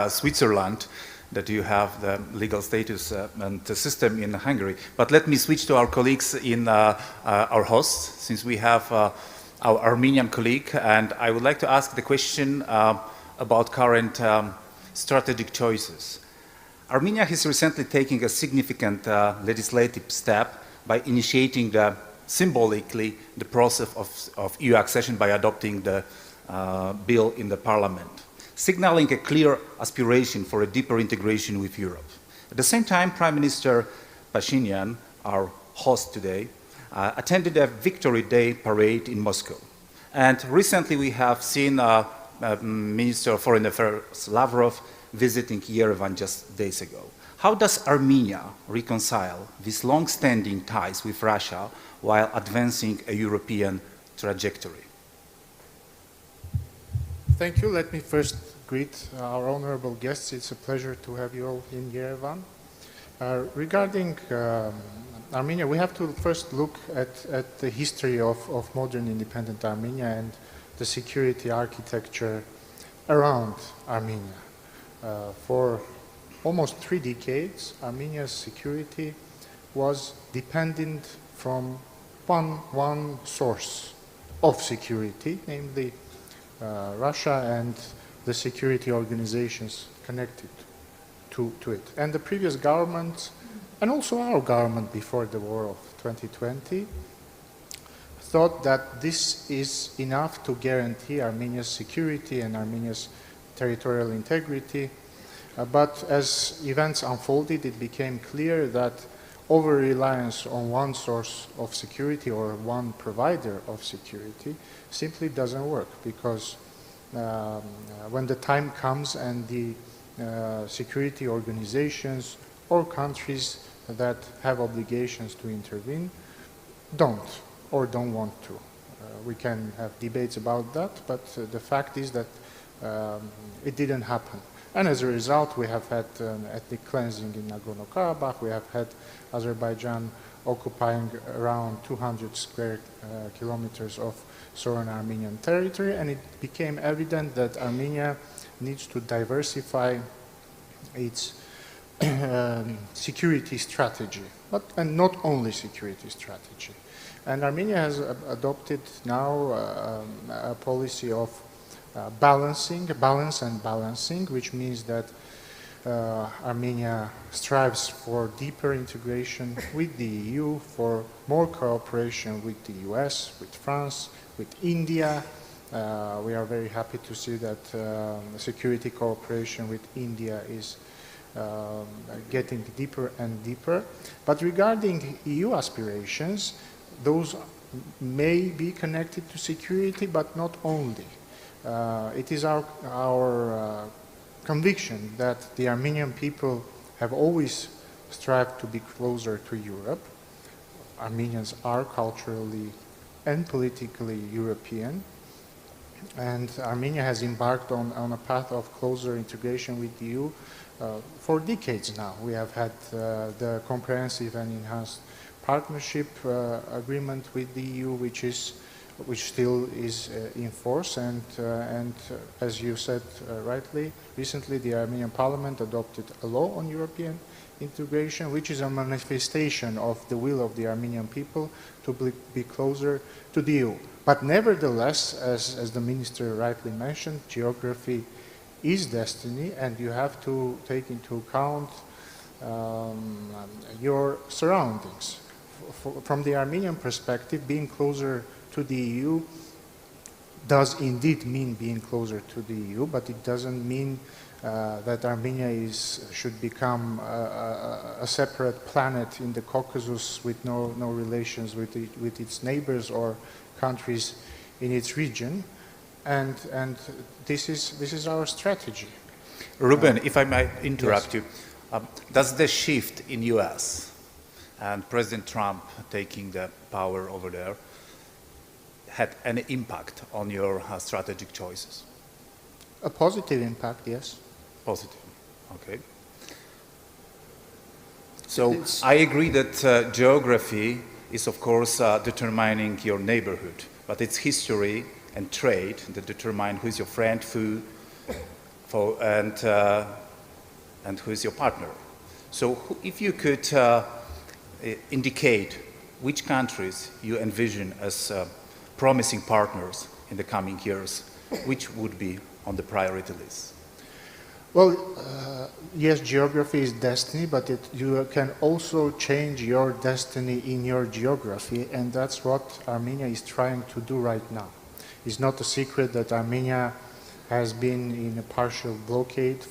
Switzerland, that you have the legal status and the system in Hungary. But let me switch to our colleagues in our hosts, since we have our Armenian colleague, and I would like to ask the question about current strategic choices. Armenia is recently taking a significant legislative step by initiating symbolically the process of EU accession by adopting the bill in the parliament, signaling a clear aspiration for a deeper integration with Europe. At the same time, Prime Minister Pashinyan, our host today, attended a Victory Day parade in Moscow. And recently we have seen Minister of Foreign Affairs Lavrov visiting Yerevan just days ago. How does Armenia reconcile these long-standing ties with Russia while advancing a European trajectory? Thank you. Let me first greet our honorable guests. It's a pleasure to have you all in Yerevan. Regarding Armenia, we have to first look at the history of modern independent Armenia and the security architecture around Armenia. For almost 3 decades, Armenia's security was dependent from one source of security, namely Russia and the security organizations connected to it. And the previous government, and also our government before the war of 2020, thought that this is enough to guarantee Armenia's security and Armenia's territorial integrity. But as events unfolded, it became clear that over-reliance on one source of security or one provider of security simply doesn't work, because when the time comes and the security organizations or countries that have obligations to intervene don't want to. We can have debates about that, but the fact is that it didn't happen. And as a result, we have had ethnic cleansing in Nagorno-Karabakh. We have had Azerbaijan occupying around 200 square kilometers of sovereign Armenian territory, and it became evident that Armenia needs to diversify its security strategy, and not only security strategy. And Armenia has adopted now a policy of balance and balancing, which means that Armenia strives for deeper integration with the EU, for more cooperation with the US, with France, with India. We are very happy to see that security cooperation with India is getting deeper and deeper. But regarding EU aspirations, those may be connected to security, but not only. It is our conviction that the Armenian people have always strived to be closer to Europe. Armenians are culturally and politically European, and Armenia has embarked on a path of closer integration with the EU for decades now. We have had the comprehensive and enhanced partnership agreement with the EU, which still is in force, and as you said rightly, recently the Armenian Parliament adopted a law on European integration, which is a manifestation of the will of the Armenian people to be closer to the EU. But nevertheless, as the minister rightly mentioned, geography is destiny, and you have to take into account your surroundings. From the Armenian perspective, being closer to the EU does indeed mean being closer to the EU, but it doesn't mean that Armenia should become a separate planet in the Caucasus with no relations with its neighbors or countries in its region, and this is our strategy. Ruben, if I might interrupt you, does the shift in US and President Trump taking the power over there had any impact on your strategic choices? A positive impact, yes. Positive, okay. So I agree that geography is of course determining your neighborhood, but it's history and trade that determine who is your friend, and who is your partner. So if you could indicate which countries you envision as promising partners in the coming years, which would be on the priority list? Well, yes, geography is destiny, but you can also change your destiny in your geography, and that's what Armenia is trying to do right now. It's not a secret that Armenia has been in a partial blockade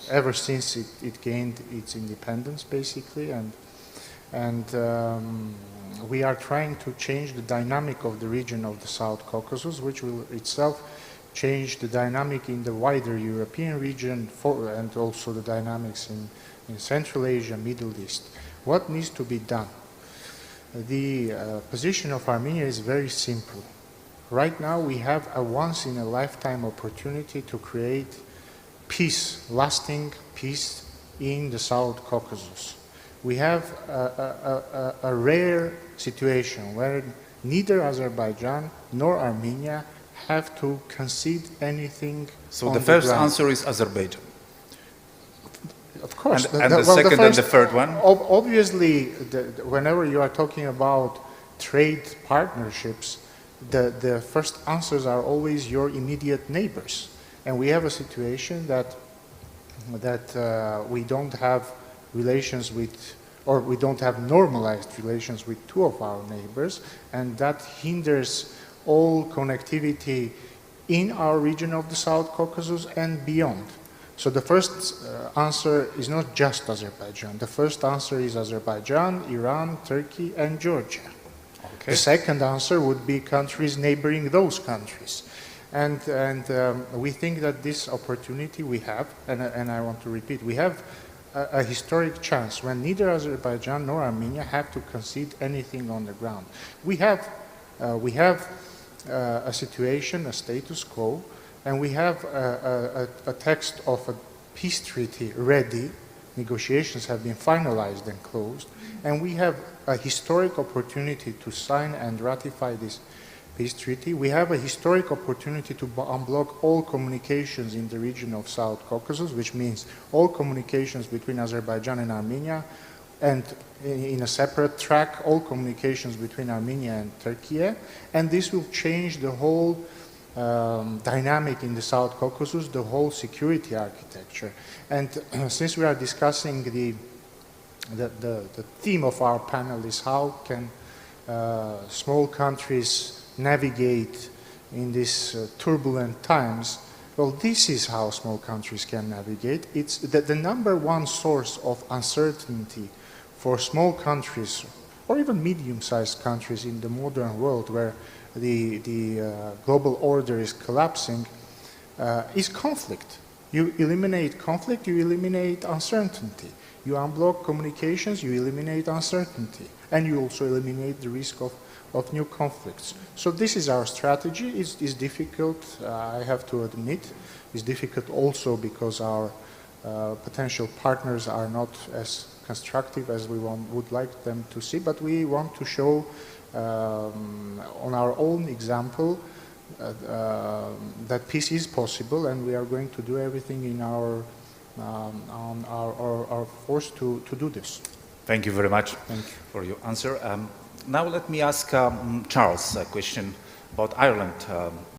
ever since it gained its independence, basically, and we are trying to change the dynamic of the region of the South Caucasus, which will itself change the dynamic in the wider European region and also the dynamics in Central Asia, Middle East. What needs to be done? The position of Armenia is very simple. Right now we have a once-in-a-lifetime opportunity to create peace, lasting peace in the South Caucasus. We have a rare situation where neither Azerbaijan nor Armenia have to concede anything. So the first answer is Azerbaijan. Of course. And the second and the third one? Obviously, whenever you are talking about trade partnerships, the first answers are always your immediate neighbors. And we have a situation that we don't have relations with, or we don't have normalized relations with two of our neighbors, and that hinders all connectivity in our region of the South Caucasus and beyond. So the first answer is not just Azerbaijan. The first answer is Azerbaijan, Iran, Turkey, and Georgia. Okay. The second answer would be countries neighboring those countries. And we think that this opportunity we have, and I want to repeat, we have a historic chance when neither Azerbaijan nor Armenia have to concede anything on the ground. We have a situation, a status quo, and we have a text of a peace treaty ready. Negotiations have been finalized and closed, and we have a historic opportunity to sign and ratify this peace treaty. We have a historic opportunity to unblock all communications in the region of South Caucasus, which means all communications between Azerbaijan and Armenia, and in a separate track, all communications between Armenia and Turkey. And this will change the whole dynamic in the South Caucasus, the whole security architecture. And since we are discussing the theme of our panel is how can small countries navigate in these turbulent times, well, this is how small countries can navigate. It's the number one source of uncertainty for small countries, or even medium-sized countries in the modern world where the global order is collapsing, is conflict. You eliminate conflict, you eliminate uncertainty. You unblock communications, you eliminate uncertainty. And you also eliminate the risk of new conflicts. So this is our strategy. It's difficult, I have to admit. It's difficult also because our potential partners are not as constructive as we would like them to see, but we want to show on our own example that peace is possible, and we are going to do everything in our force to do this. Thank you very much for your answer. Now let me ask Charles a question about Ireland.